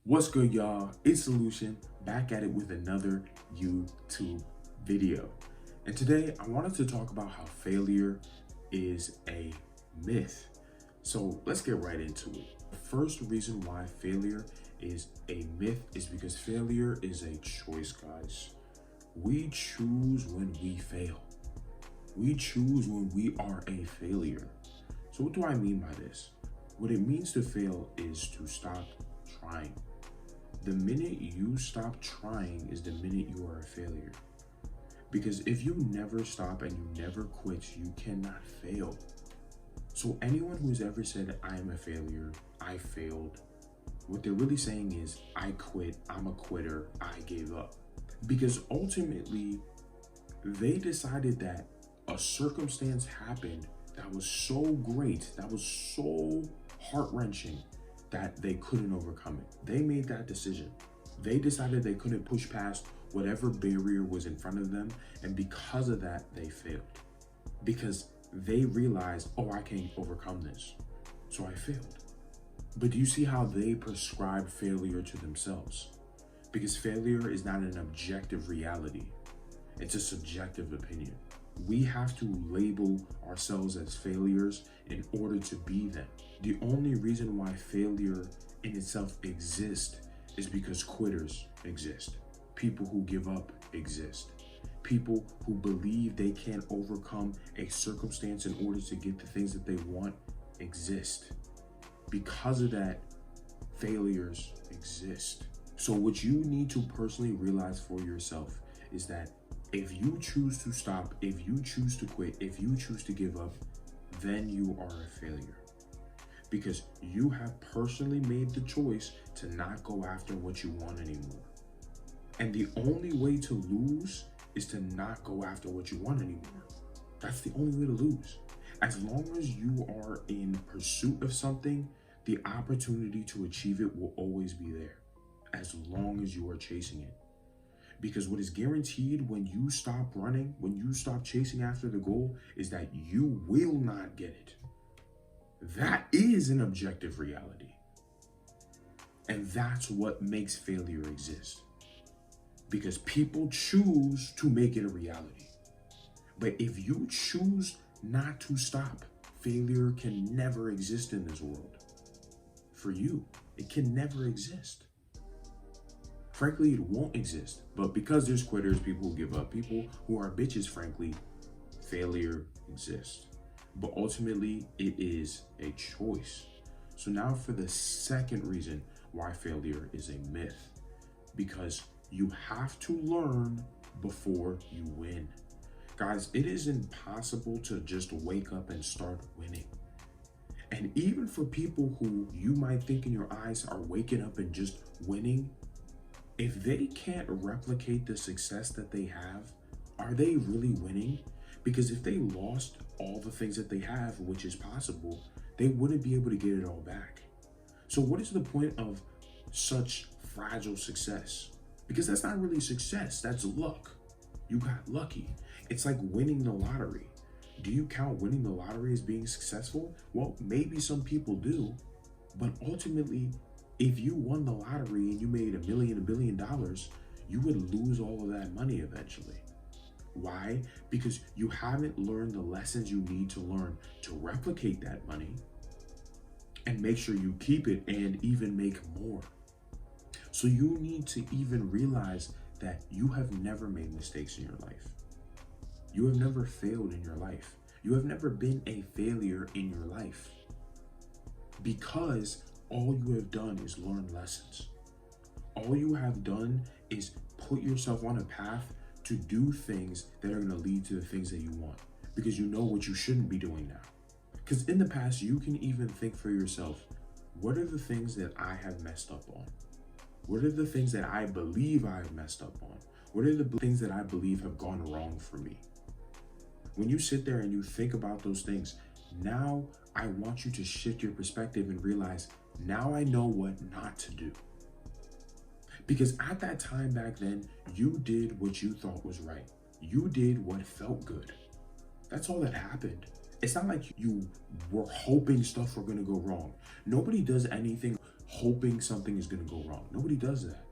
What's good, y'all? It's Solution, back at it with another YouTube video. And today I wanted to talk about how failure is a myth. So let's get right into it. The first reason why failure is a myth is because failure is a choice, guys. We choose when we fail. We choose when we are a failure. So what do I mean by this? What it means to fail is to stop trying. The minute you stop trying is the minute you are a failure. Because if you never stop and you never quit, you cannot fail. So anyone who's ever said, I am a failure, I failed, what they're really saying is, I quit, I'm a quitter, I gave up. Because ultimately, they decided that a circumstance happened that was so great, that was so heart-wrenching, that they couldn't overcome it. They made that decision. They decided they couldn't push past whatever barrier was in front of them, and because of that, they failed. Because they realized, oh, I can't overcome this, so I failed. But do you see how they prescribe failure to themselves? Because failure is not an objective reality. It's a subjective opinion. We have to label ourselves as failures in order to be them. The only reason why failure in itself exists is because quitters exist. People who give up exist. People who believe they can't overcome a circumstance in order to get the things that they want exist. Because of that, failures exist. So what you need to personally realize for yourself is that if you choose to stop, if you choose to quit, if you choose to give up, then you are a failure. Because you have personally made the choice to not go after what you want anymore. And the only way to lose is to not go after what you want anymore. That's the only way to lose. As long as you are in pursuit of something, the opportunity to achieve it will always be there, as long as you are chasing it. Because what is guaranteed when you stop running, when you stop chasing after the goal, is that you will not get it. That is an objective reality. And that's what makes failure exist. Because people choose to make it a reality. But if you choose not to stop, failure can never exist in this world. For you, it can never exist. Frankly, it won't exist. But because there's quitters, people who give up, people who are bitches, frankly, failure exists. But ultimately, it is a choice. So now for the second reason why failure is a myth. Because you have to learn before you win. Guys, it is impossible to just wake up and start winning. And even for people who you might think in your eyes are waking up and just winning, if they can't replicate the success that they have, are they really winning? Because if they lost all the things that they have, which is possible, they wouldn't be able to get it all back. So what is the point of such fragile success? Because that's not really success, that's luck. You got lucky. It's like winning the lottery. Do you count winning the lottery as being successful? Well, maybe some people do, but ultimately, if you won the lottery and you made $1 billion, you would lose all of that money eventually. Why? Because you haven't learned the lessons you need to learn to replicate that money and make sure you keep it and even make more. So you need to even realize that you have never made mistakes in your life. You have never failed in your life. You have never been a failure in your life. Because all you have done is learn lessons. All you have done is put yourself on a path to do things that are going to lead to the things that you want. Because you know what you shouldn't be doing now. Because in the past, you can even think for yourself, what are the things that I have messed up on? What are the things that I believe I have messed up on? What are the things that I believe have gone wrong for me? When you sit there and you think about those things, now I want you to shift your perspective and realize, now I know what not to do. Because at that time back then, you did what you thought was right. You did what felt good. That's all that happened. It's not like you were hoping stuff were gonna go wrong. Nobody does anything hoping something is going to go wrong. Nobody does that.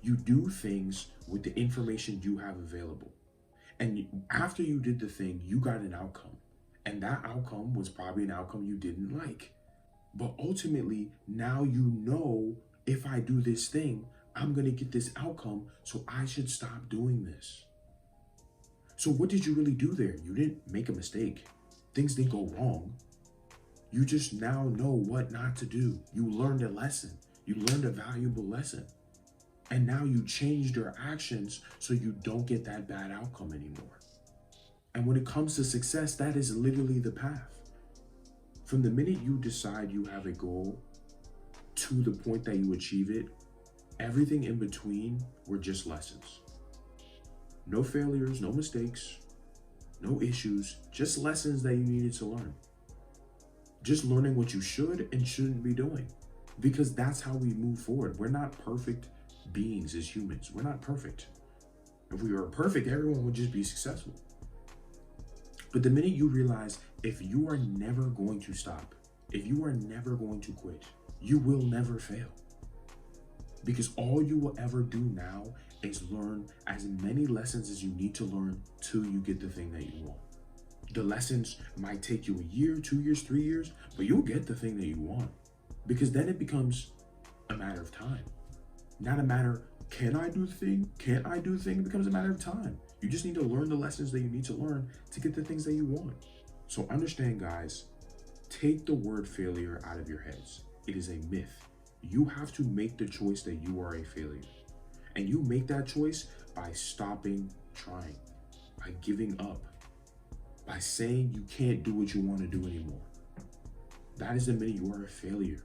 You do things with the information you have available. And after you did the thing, you got an outcome. And that outcome was probably an outcome you didn't like. But ultimately, now you know, if I do this thing, I'm going to get this outcome, so I should stop doing this. So what did you really do there? You didn't make a mistake. Things didn't go wrong. You just now know what not to do. You learned a lesson. You learned a valuable lesson. And now you changed your actions so you don't get that bad outcome anymore. And when it comes to success, that is literally the path. From the minute you decide you have a goal to the point that you achieve it, everything in between were just lessons. No failures, no mistakes, no issues, just lessons that you needed to learn. Just learning what you should and shouldn't be doing, because that's how we move forward. We're not perfect beings as humans. We're not perfect. If we were perfect, everyone would just be successful. But the minute you realize, if you are never going to stop, if you are never going to quit, you will never fail. Because all you will ever do now is learn as many lessons as you need to learn till you get the thing that you want. The lessons might take you a year, 2 years, 3 years, but you'll get the thing that you want. Because then it becomes a matter of time. Not a matter, can I do the thing? Can't I do the thing? It becomes a matter of time. You just need to learn the lessons that you need to learn to get the things that you want. So understand, guys, take the word failure out of your heads. It is a myth. You have to make the choice that you are a failure. And you make that choice by stopping trying, by giving up, by saying you can't do what you want to do anymore. That is the minute you are a failure.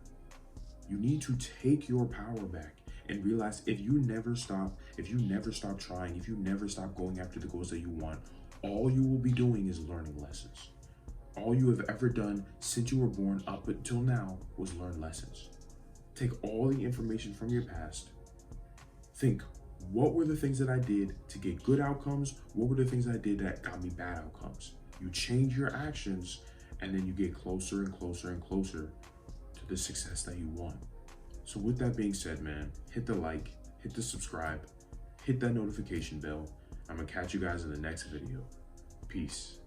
You need to take your power back and realize, if you never stop trying, if you never stop going after the goals that you want, all you will be doing is learning lessons. All you have ever done since you were born up until now was learn lessons. Take all the information from your past. Think, what were the things that I did to get good outcomes? What were the things I did that got me bad outcomes? You change your actions, and then you get closer and closer and closer to the success that you want. So with that being said, man, hit the like, hit the subscribe, hit that notification bell. I'm gonna catch you guys in the next video. Peace.